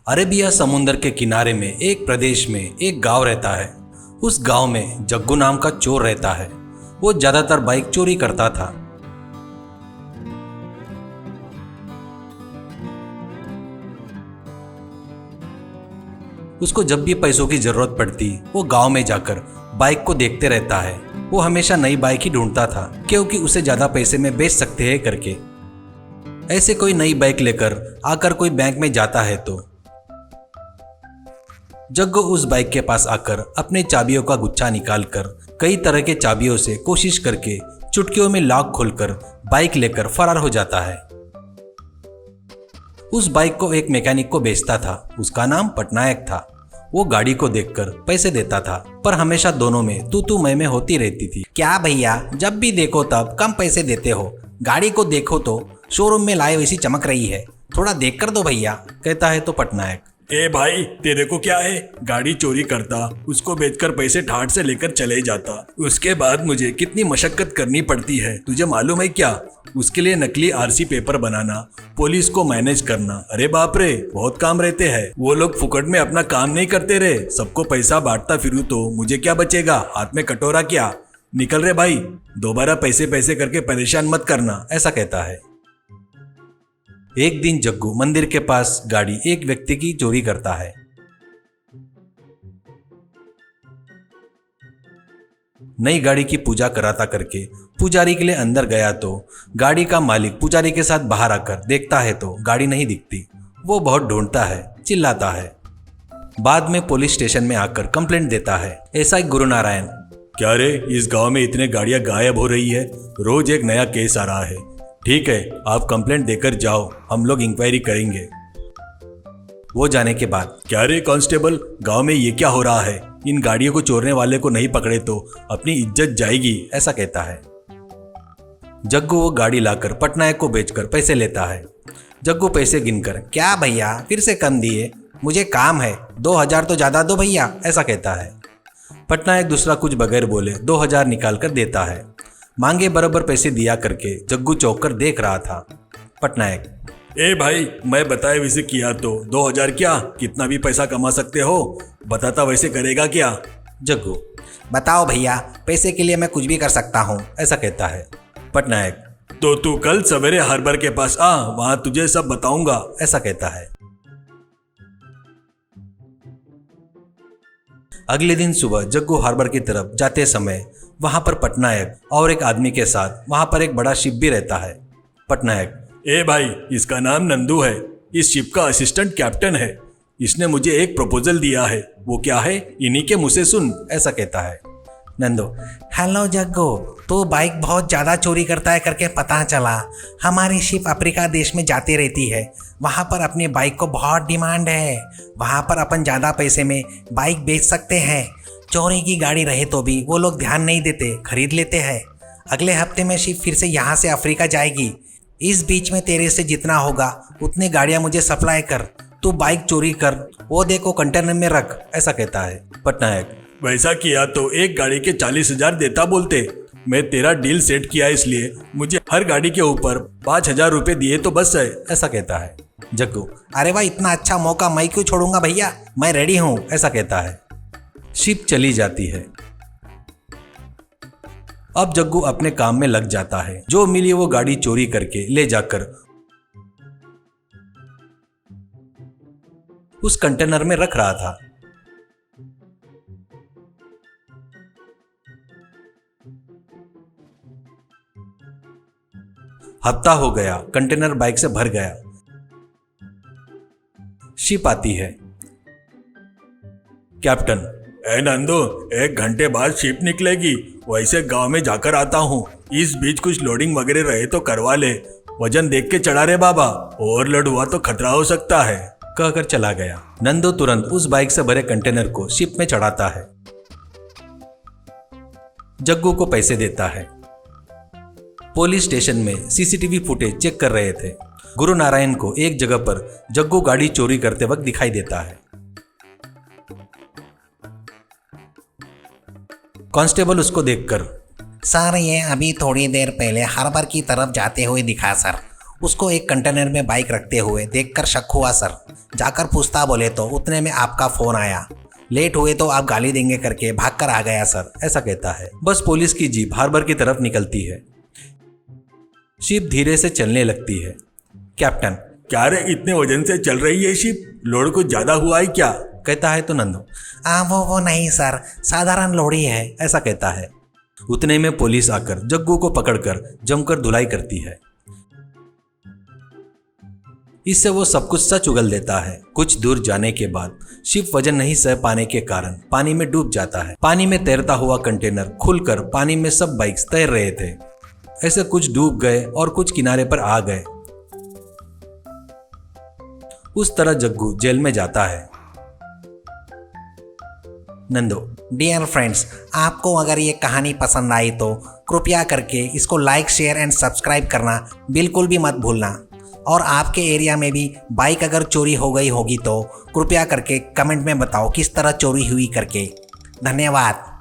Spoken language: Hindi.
अरेबिया समुंदर के किनारे में एक प्रदेश में एक गांव रहता है। उस गांव में जग्गू नाम का चोर रहता है। वो ज्यादातर बाइक चोरी करता था। उसको जब भी पैसों की जरूरत पड़ती वो गांव में जाकर बाइक को देखते रहता है। वो हमेशा नई बाइक ही ढूंढता था क्योंकि उसे ज्यादा पैसे में बेच सकते हैं करके। ऐसे कोई नई बाइक लेकर आकर कोई बैंक में जाता है तो जग्गू उस बाइक के पास आकर अपने चाबियों का गुच्छा निकालकर कई तरह के चाबियों से कोशिश करके चुटकियों में लॉक खोलकर बाइक लेकर फरार हो जाता है। उस बाइक को एक मैकेनिक को बेचता था। उसका नाम पटनायक था। वो गाड़ी को देखकर पैसे देता था पर हमेशा दोनों में तू मैं होती रहती थी। क्या भैया, जब भी देखो तब कम पैसे देते हो। गाड़ी को देखो तो शोरूम में लाए वैसी चमक रही है, थोड़ा देख कर दो भैया, कहता है तो पटनायक, ए भाई, तेरे को क्या है? गाड़ी चोरी करता, उसको बेचकर पैसे ठाट से लेकर चले जाता, उसके बाद मुझे कितनी मशक्कत करनी पड़ती है तुझे मालूम है क्या? उसके लिए नकली आरसी पेपर बनाना, पुलिस को मैनेज करना, अरे बाप रे, बहुत काम रहते हैं। वो लोग फुकट में अपना काम नहीं करते रे। सबको पैसा बांटता फिरूं तो मुझे क्या बचेगा? हाथ में कटोरा क्या? निकल रे भाई, दोबारा पैसे करके परेशान मत करना, ऐसा कहता है। एक दिन जग्गू मंदिर के पास गाड़ी एक व्यक्ति की चोरी करता है। नई गाड़ी की पूजा कराता करके पुजारी के लिए अंदर गया तो गाड़ी का मालिक पुजारी के साथ बाहर आकर देखता है तो गाड़ी नहीं दिखती। वो बहुत ढूंढता है, चिल्लाता है। बाद में पुलिस स्टेशन में आकर कंप्लेंट देता है। ऐसा ही गुरु नारायण, क्या रे, इस गांव में इतने गाड़ियां गायब हो रही है, रोज एक नया केस आ रहा है। ठीक है, आप कंप्लेंट देकर जाओ, हम लोग इंक्वायरी करेंगे। वो जाने के बाद, क्या रे कांस्टेबल, गांव में ये क्या हो रहा है? इन गाड़ियों को चोरने वाले को नहीं पकड़े तो अपनी इज्जत जाएगी, ऐसा कहता है। जग्गू वो गाड़ी लाकर पटनायक को बेचकर पैसे लेता है। जग्गू पैसे गिनकर, क्या भैया, फिर से कम दिए, मुझे काम है, 2000 तो ज्यादा दो भैया, ऐसा कहता है। पटनायक दूसरा कुछ बगैर बोले 2000 निकाल कर देता है। मांगे बराबर पैसे दिया करके जग्गू चौंक कर देख रहा था। पटनायक, ए भाई, मैं बताए वैसे किया तो 2000 क्या, कितना भी पैसा कमा सकते हो, बताता वैसे करेगा क्या? जग्गू, बताओ भैया, पैसे के लिए मैं कुछ भी कर सकता हूँ, ऐसा कहता है। पटनायक, तो तू कल सवेरे हार्बर के पास आ, वहां तुझे सब बताऊंगा, ऐसा कहता है। अगले दिन सुबह जग्गू हार्बर की तरफ जाते समय वहां पर पटनायक और एक आदमी के साथ वहां पर एक बड़ा शिप भी रहता है। पटनायक, ए भाई, इसका नाम नंदू है, इस शिप का असिस्टेंट कैप्टन है। इसने मुझे एक प्रपोजल दिया है, वो क्या है, इन्हीं के मुंह से सुन, ऐसा कहता है। नंदू, हेलो जग्गू, तू बाइक बहुत ज़्यादा चोरी करता है करके पता चला। हमारी शिप अफ्रीका देश में जाती रहती है, वहाँ पर अपनी बाइक को बहुत डिमांड है। वहाँ पर अपन ज़्यादा पैसे में बाइक बेच सकते हैं। चोरी की गाड़ी रहे तो भी वो लोग ध्यान नहीं देते, खरीद लेते हैं। अगले हफ्ते में शिप फिर से यहाँ से अफ्रीका जाएगी। इस बीच में तेरे से जितना होगा उतनी गाड़ियाँ मुझे सप्लाई कर। तू बाइक चोरी कर, वो देखो कंटेनर में रख, ऐसा कहता है। पटनायक, वैसा किया तो एक गाड़ी के 40,000 देता बोलते। मैं तेरा डील सेट किया, इसलिए मुझे हर गाड़ी के ऊपर 5,000 रुपये दिए तो बस है, ऐसा कहता है। जग्गू, अरे भाई, इतना अच्छा मौका मैं क्यों छोड़ूंगा भैया, मैं रेडी हूँ, ऐसा कहता है। शिप चली जाती है। अब जग्गू अपने काम में लग जाता है। जो मिली वो गाड़ी चोरी करके ले जाकर उस कंटेनर में रख रहा था। हफ्ता हो गया, कंटेनर बाइक से भर गया। शिप आती है। कैप्टन, ए नंदू, 1 घंटे बाद शिप निकलेगी, वैसे गांव में जाकर आता हूँ। इस बीच कुछ लोडिंग वगैरह रहे तो करवा ले, वजन देख के चढ़ा रे बाबा, ओवरलोड हुआ तो खतरा हो सकता है, कहकर चला गया। नंदू तुरंत उस बाइक से भरे कंटेनर को शिप में चढ़ाता है। जग्गू को पैसे देता है। पुलिस स्टेशन में सीसीटीवी फुटेज चेक कर रहे थे। गुरु नारायण को एक जगह पर जग्गू गाड़ी चोरी करते वक्त दिखाई देता है। कांस्टेबल उसको देखकर, सर, ये अभी थोड़ी देर पहले हार्बर की तरफ जाते हुए दिखा सर। उसको एक कंटेनर में बाइक रखते हुए देखकर शक हुआ सर। जाकर पूछता बोले तो उतने में आपका फ़ोन आया। लेट हुए तो आप गाली देंगे करके भागकर आ गया सर, ऐसा कहता है। बस पुलिस की जीप हार्बर की तरफ निकलती है। शिप धीरे से चलने लगती है। कैप्टन, क्या रे, इतने वजन से चल रही है शिप? लोड कुछ ज्यादा हुआ है क्या? कहता है तो नंदू, वो नहीं सर, साधारण लोड़ी है, ऐसा कहता है। उतने में पुलिस आकर जग्गू को पकड़कर जमकर धुलाई करती है। इससे वो सब कुछ सच उगल देता है। कुछ दूर जाने के बाद शिप वजन नहीं सह पाने के कारण पानी में डूब जाता है। पानी में तैरता हुआ कंटेनर खुलकर पानी में सब बाइक्स तैर रहे थे। ऐसे कुछ डूब गए और कुछ किनारे पर आ गए। उस तरह जग्गू जेल में जाता है। नंदू, डियर फ्रेंड्स, आपको अगर ये कहानी पसंद आई तो कृपया करके इसको लाइक, शेयर एंड सब्सक्राइब करना बिल्कुल भी मत भूलना। और आपके एरिया में भी बाइक अगर चोरी हो गई होगी तो कृपया करके कमेंट में बताओ किस तरह चोरी हुई करके। धन्यवाद।